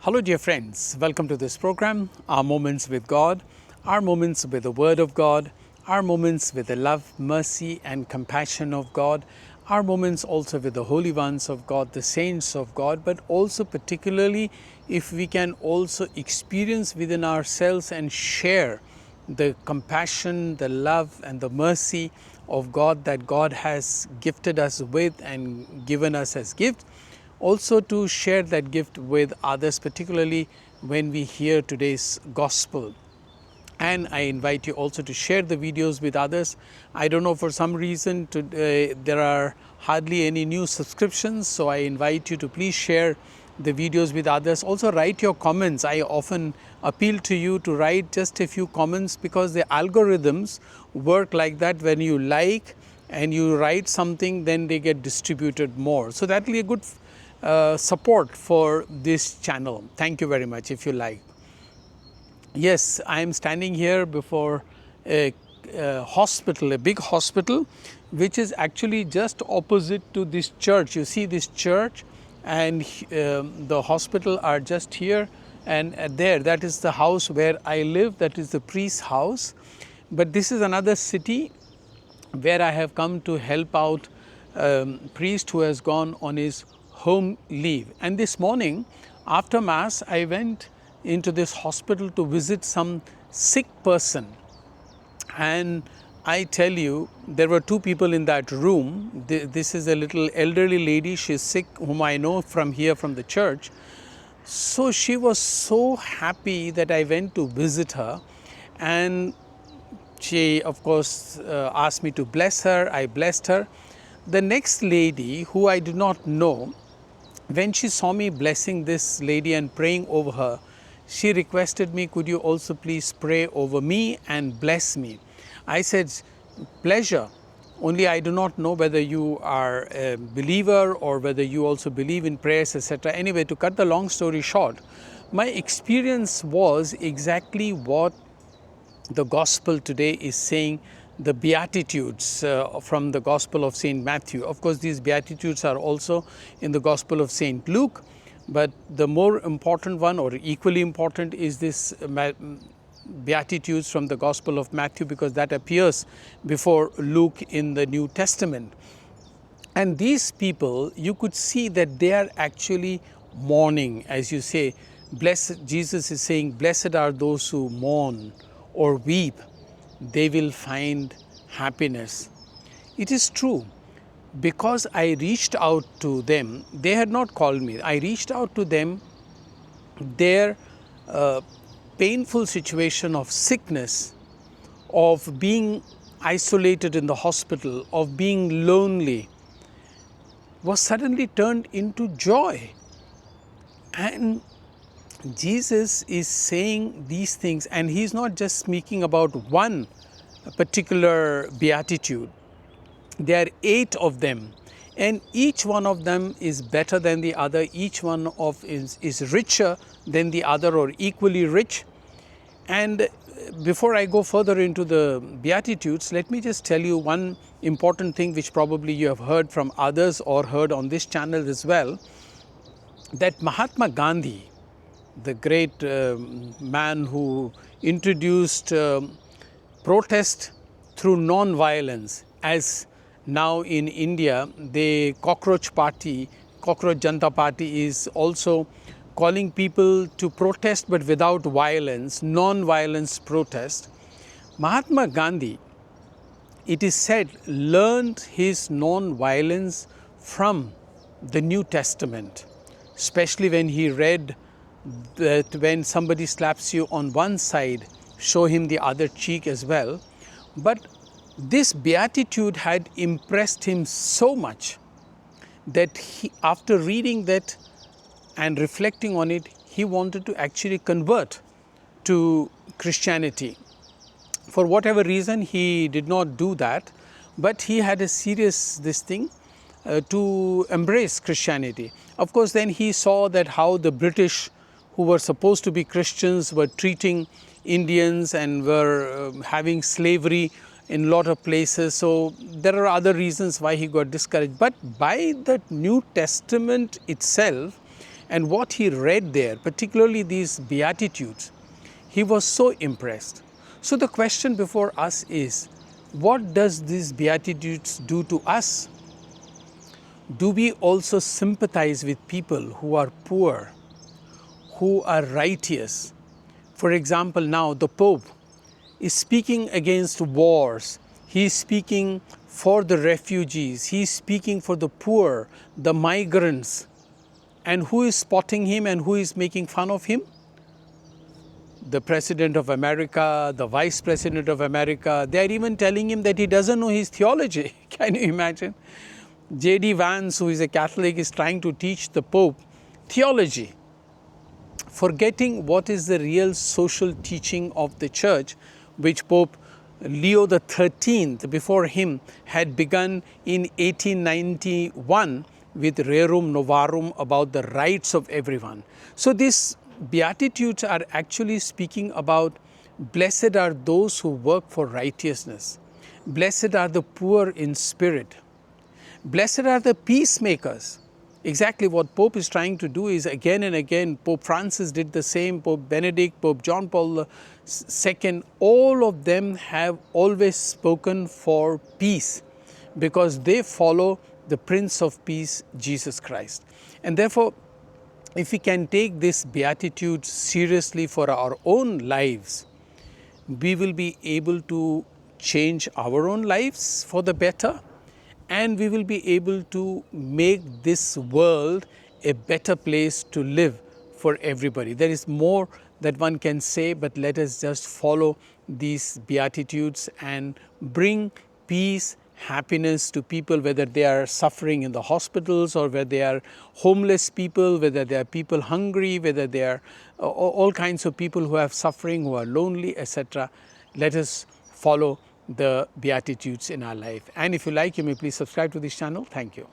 Hello, dear friends. Welcome to this program, Our Moments with God, our moments with the Word of God, our moments with the love, mercy, and compassion of God, our moments also with the holy ones of God, the saints of God, but also particularly if we can also experience within ourselves and share the compassion, the love, and the mercy of God that God has gifted us with and given us as gift. Also to share that gift with others, particularly when we hear today's gospel. And I invite you also to share the videos with others. I don't know, for some reason there are hardly any new subscriptions, so I invite you to please share the videos with others. Also write your comments. I often appeal to you to write just a few comments, because the algorithms work like that. When you like and you write something, then they get distributed more. So that will be a good support for this channel. Thank you very much. If you like. Yes, I am standing here before a hospital, a big hospital, which is actually just opposite to this church. You see this church and the hospital are just here and there. That is the house where I live. That is the priest's house. But this is another city where I have come to help out priest who has gone on his home leave. And this morning after Mass, I went into this hospital to visit some sick person. And I tell you, there were two people in that room. This is a little elderly lady. She's sick, whom I know from here, from the church. So she was so happy that I went to visit her. And she, of course, asked me to bless her. I blessed her. The next lady, who I did not know, when she saw me blessing this lady and praying over her, she requested me, could you also please pray over me and bless me? I said, pleasure. Only I do not know whether you are a believer or whether you also believe in prayers, etc. Anyway, to cut the long story short, my experience was exactly what the gospel today is saying, the Beatitudes from the Gospel of St. Matthew. Of course, these Beatitudes are also in the Gospel of St. Luke, but the more important one, or equally important, is this Beatitudes from the Gospel of Matthew, because that appears before Luke in the New Testament. And these people, you could see that they are actually mourning, as you say. Blessed, Jesus is saying, blessed are those who mourn or weep, they will find happiness. It is true, because I reached out to them. They had not called me. I reached out to them. Their painful situation of sickness, of being isolated in the hospital, of being lonely, was suddenly turned into joy. And Jesus is saying these things, and he's not just speaking about one particular beatitude. There are 8 of them, and each one of them is better than the other. Each one of is richer than the other, or equally rich. And before I go further into the Beatitudes, let me just tell you one important thing which probably you have heard from others or heard on this channel as well, that Mahatma Gandhi, the great man who introduced protest through non-violence, as now in India, the Cockroach Janata Party is also calling people to protest, but without violence, non-violence protest. Mahatma Gandhi, it is said, learned his non-violence from the New Testament, especially when he read that when somebody slaps you on one side, show him the other cheek as well. But this beatitude had impressed him so much that he, after reading that and reflecting on it, he wanted to actually convert to Christianity. For whatever reason, he did not do that, but he had a serious to embrace Christianity. Of course, then he saw that how the British, who were supposed to be Christians, were treating Indians and were having slavery in a lot of places. So there are other reasons why he got discouraged. But by the New Testament itself, And what he read there, particularly these Beatitudes, he was so impressed. So the question before us is, what does these Beatitudes do to us? Do we also sympathize with people who are poor, who are righteous? For example, now the Pope is speaking against wars. He is speaking for the refugees. He is speaking for the poor, the migrants. And who is spotting him and who is making fun of him? The President of America, the Vice President of America. They are even telling him that he doesn't know his theology. Can you imagine? J.D. Vance, who is a Catholic, is trying to teach the Pope theology, forgetting what is the real social teaching of the Church, which Pope Leo XIII, before him, had begun in 1891 with Rerum Novarum about the rights of everyone. So these Beatitudes are actually speaking about blessed are those who work for righteousness. Blessed are the poor in spirit. Blessed are the peacemakers. Exactly what Pope is trying to do is again and again, Pope Francis did the same, Pope Benedict, Pope John Paul II, all of them have always spoken for peace because they follow the Prince of Peace, Jesus Christ. And therefore, if we can take this Beatitude seriously for our own lives, we will be able to change our own lives for the better, and we will be able to make this world a better place to live for everybody. There is more that one can say, but let us just follow these Beatitudes and bring peace, happiness to people, whether they are suffering in the hospitals or whether they are homeless people, whether they are people hungry, whether they are all kinds of people who have suffering, who are lonely, etc. Let us follow the Beatitudes in our life. And if you like, you may please subscribe to this channel. Thank you.